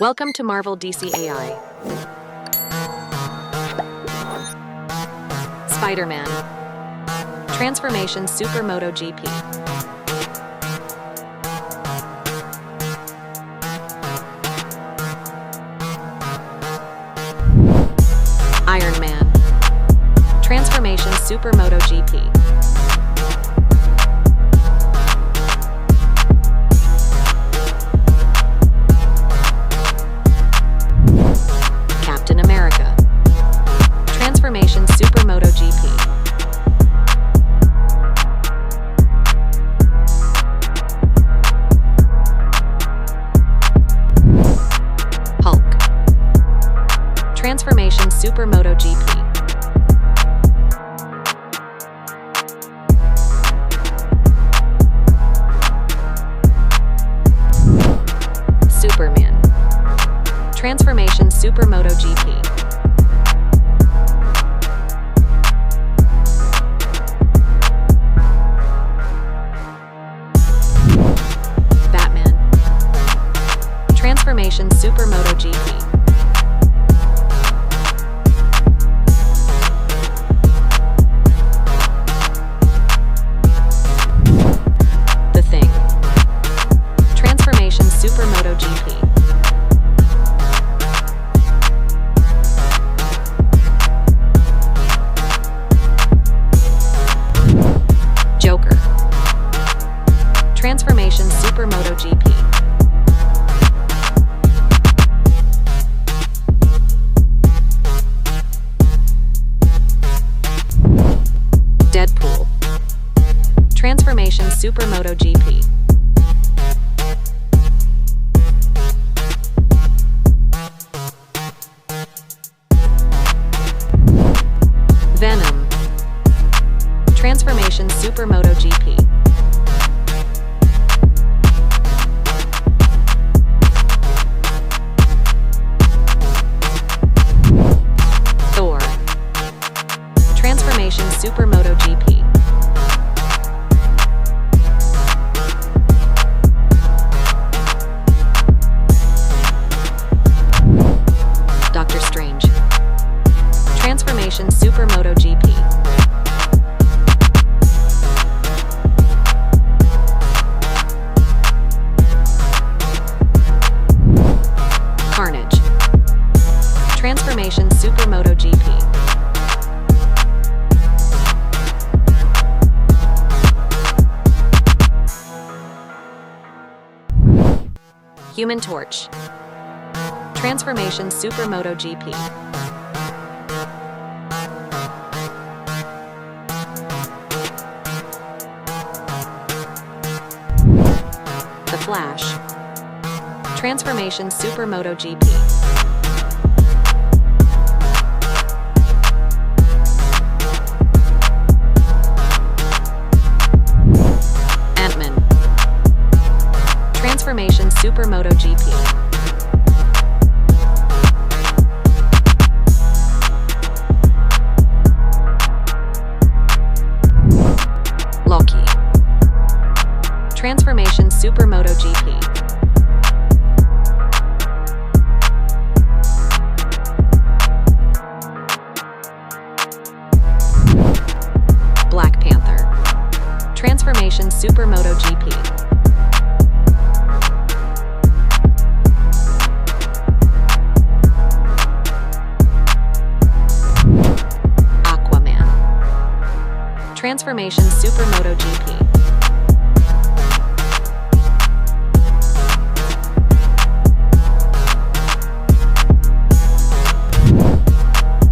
Welcome to Marvel DC AI. Spider-Man. Transformation Super MotoGP. Iron Man. Transformation Super MotoGP. Captain America. Transformation Super MotoGP. Hulk. Transformation Super MotoGP. Superman. Transformation Super MotoGP. Batman. Transformation Super MotoGP. The Thing. Transformation Super MotoGP. Joker. Transformation Super MotoGP. Deadpool. Transformation Super MotoGP. Venom. Transformation Super MotoGP. Thor. Transformation Super MotoGP. Doctor Strange. Transformation Super MotoGP. Carnage. Transformation Super MotoGP. Human Torch. Transformation Super MotoGP. The Flash. Transformation Super MotoGP. Ant-Man. Transformation Super MotoGP. Loki. Transformation Super MotoGP. Black Panther. Transformation Super MotoGP. Aquaman. Transformation Super MotoGP.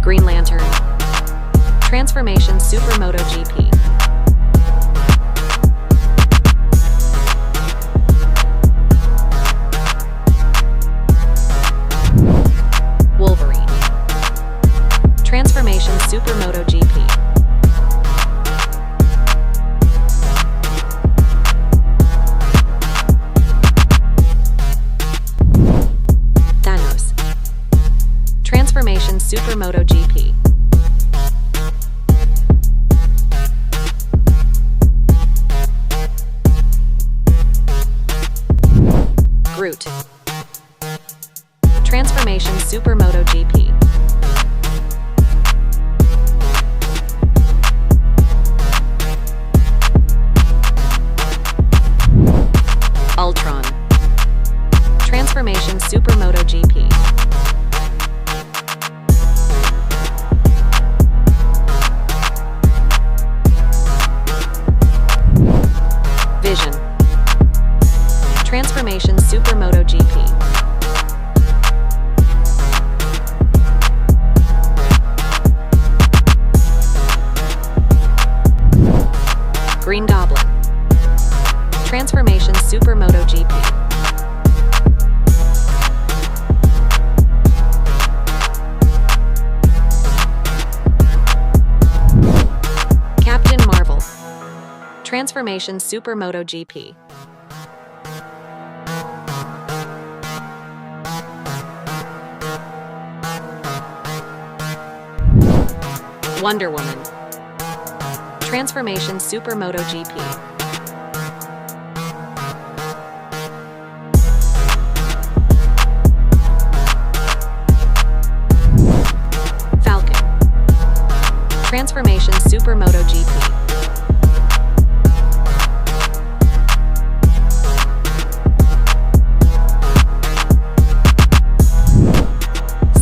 Green Lantern. Transformation Super MotoGP. Wolverine. Transformation Super MotoGP. Thanos. Transformation Super MotoGP. Groot. Transformation Super MotoGP. Ultron. Transformation Super MotoGP. Vision. Transformation Super MotoGP. Green Goblin. Transformation Super MotoGP. Captain Marvel. Transformation Super MotoGP. Wonder Woman. Transformation Super MotoGP. Falcon. Transformation Super MotoGP.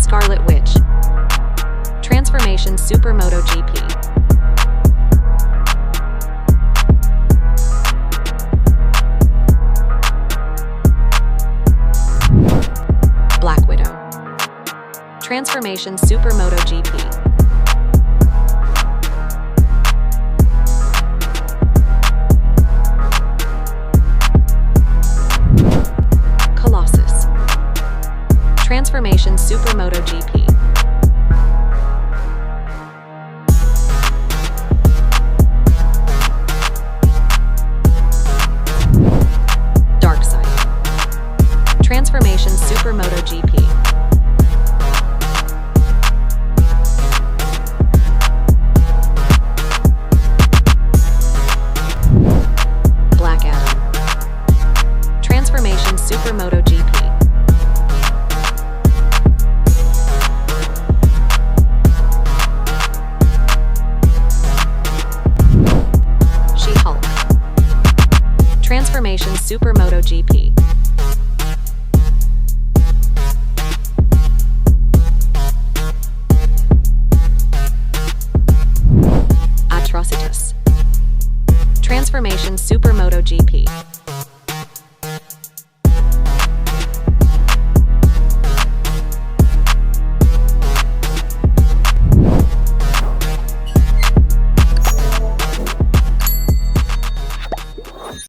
Scarlet Witch. Transformation Super MotoGP. Black Widow. Transformation Super MotoGP. Colossus. Transformation Super MotoGP. Darkseid. Transformation Super MotoGP.